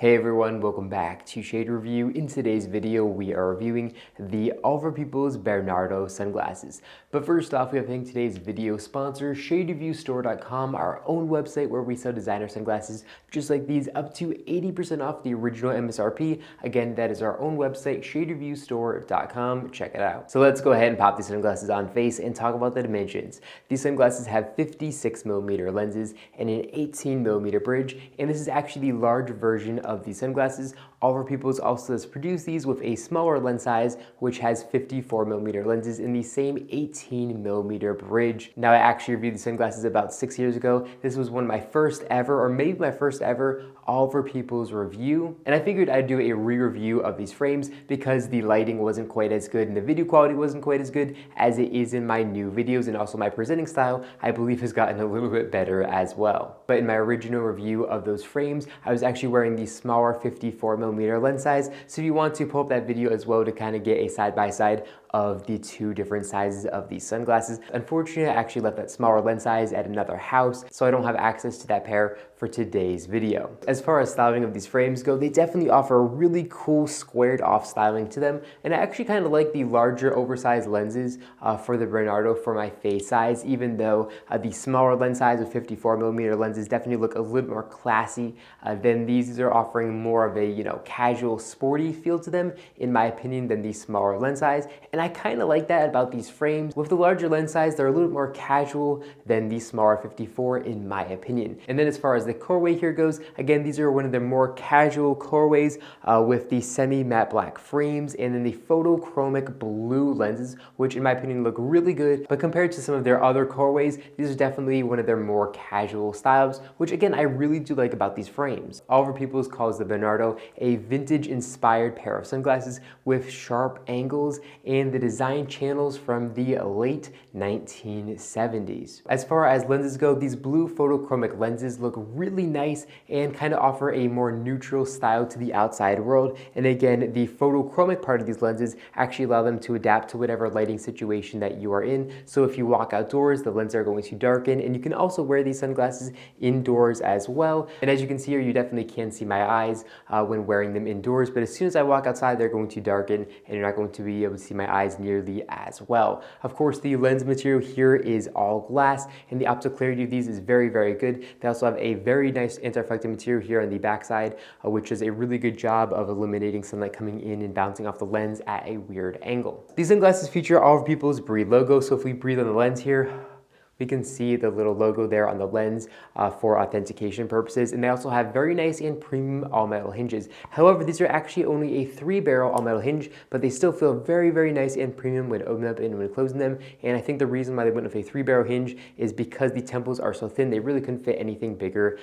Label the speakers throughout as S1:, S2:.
S1: Hey everyone, welcome back to Shade Review. In today's video, we are reviewing the Oliver Peoples Bernardo sunglasses. But first off, we have today's video sponsor, ShadeReviewStore.com, our own website where we sell designer sunglasses just like these, up to 80% off the original MSRP. Again, that is our own website, ShadeReviewStore.com. Check it out. So let's go ahead and pop these sunglasses on face and talk about the dimensions. These sunglasses have 56mm lenses and an 18mm bridge, and this is actually the large version of these sunglasses. Oliver Peoples also does produce these with a smaller lens size, which has 54mm lenses in the same 18mm bridge. Now, I actually reviewed these sunglasses about 6 years ago. This was one of my first ever, or maybe my first ever, Oliver Peoples review. And I figured I'd do a re-review of these frames because the lighting wasn't quite as good and the video quality wasn't quite as good as it is in my new videos, and also my presenting style, I believe, has gotten a little bit better as well. But in my original review of those frames, I was actually wearing the smaller 54mm lens size, so if you want to pull up that video as well to kind of get a side-by-side of the two different sizes of these sunglasses. Unfortunately, I actually left that smaller lens size at another house, so I don't have access to that pair for today's video. As far as styling of these frames go, they definitely offer a really cool squared off styling to them, and I actually kind of like the larger oversized lenses for the Bernardo for my face size, even though the smaller lens size of 54mm lenses definitely look a little more classy than these. These are offering more of a, casual sporty feel to them, in my opinion, than the smaller lens size. And I kind of like that about these frames. With the larger lens size, they're a little more casual than the smaller 54, in my opinion. And then as far as the colorway here goes, again, these are one of the more casual colorways with the semi-matte black frames and then the photochromic blue lenses, which in my opinion look really good. But compared to some of their other colorways, these are definitely one of their more casual styles, which again, I really do like about these frames. Oliver Peoples calls the Bernardo a vintage-inspired pair of sunglasses with sharp angles and the design channels from the late 1970s. As far as lenses go, these blue photochromic lenses look really nice and kind of offer a more neutral style to the outside world. And again, the photochromic part of these lenses actually allow them to adapt to whatever lighting situation that you are in. So if you walk outdoors, the lenses are going to darken, and you can also wear these sunglasses indoors as well. And as you can see here, you definitely can see my eyes when wearing them indoors, but as soon as I walk outside, they're going to darken and you're not going to be able to see my eyes nearly as well. Of course, the lens material here is all glass, and the optical clarity of these is very, very good. They also have a very nice anti-reflective material here on the backside, which does a really good job of eliminating sunlight coming in and bouncing off the lens at a weird angle. These sunglasses feature Oliver Peoples' Breathe logo, so if we breathe on the lens here, we can see the little logo there on the lens for authentication purposes, and they also have very nice and premium all-metal hinges. However, these are actually only a 3-barrel all-metal hinge, but they still feel very, very nice and premium when opening up and when closing them. And I think the reason why they went with a 3-barrel hinge is because the temples are so thin, they really couldn't fit anything bigger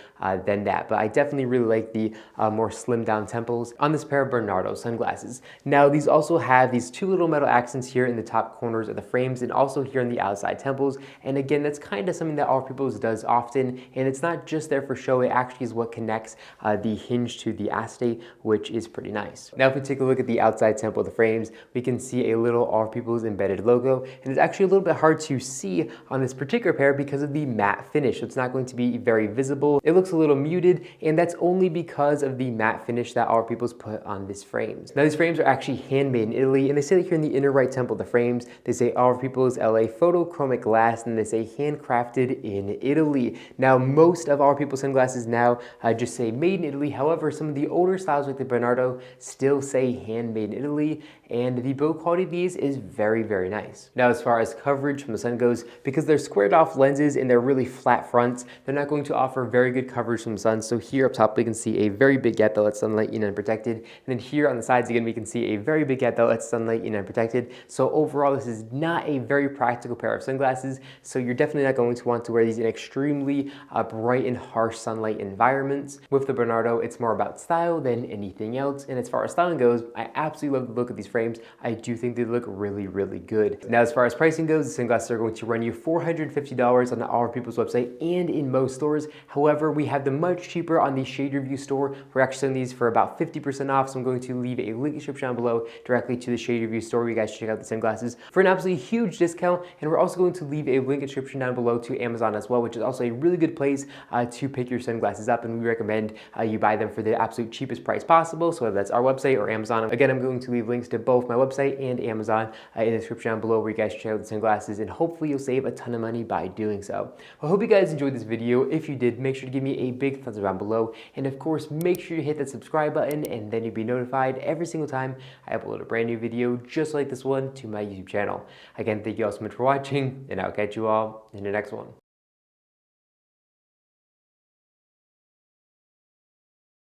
S1: than that. But I definitely really like the more slimmed down temples on this pair of Bernardo sunglasses. Now, these also have these two little metal accents here in the top corners of the frames and also here on the outside temples. And again, that's kind of something that Oliver Peoples does often, and it's not just there for show, it actually is what connects the hinge to the acetate, which is pretty nice. Now, if we take a look at the outside temple of the frames, we can see a little Oliver Peoples embedded logo, and it's actually a little bit hard to see on this particular pair because of the matte finish, so it's not going to be very visible. It looks a little muted, and that's only because of the matte finish that Oliver Peoples put on these frames. Now, these frames are actually handmade in Italy, and they say that here in the inner right temple of the frames, they say Oliver Peoples LA photochromic glass, and they say handcrafted in Italy. Now, most of Oliver Peoples sunglasses now just say made in Italy. However, some of the older styles like the Bernardo still say handmade in Italy, and the build quality of these is very, very nice. Now, as far as coverage from the sun goes, because they're squared off lenses and they're really flat fronts, they're not going to offer very good coverage from the sun. So here up top, we can see a very big gap that lets sunlight in unprotected. And then here on the sides, again, we can see a very big gap that lets sunlight in unprotected. So overall, this is not a very practical pair of sunglasses. So you're definitely not going to want to wear these in extremely bright and harsh sunlight environments. With the Bernardo, it's more about style than anything else. And as far as styling goes, I absolutely love the look of these frames. I do think they look really, really good. Now, as far as pricing goes, the sunglasses are going to run you $450 on the Oliver Peoples website and in most stores. However, we have them much cheaper on the Shade Review store. We're actually selling these for about 50% off, so I'm going to leave a link in the description down below directly to the Shade Review store where you guys should check out the sunglasses for an absolutely huge discount. And we're also going to leave a link in the description description down below to Amazon as well, which is also a really good place to pick your sunglasses up, and we recommend you buy them for the absolute cheapest price possible. So whether that's our website or Amazon. Again, I'm going to leave links to both my website and Amazon in the description down below, where you guys check out the sunglasses, and hopefully you'll save a ton of money by doing so. I hope you guys enjoyed this video. If you did, make sure to give me a big thumbs up down below, and of course make sure you hit that subscribe button, and then you'll be notified every single time I upload a brand new video just like this one to my YouTube channel. Again, thank you all so much for watching, and I'll catch you all in the next one.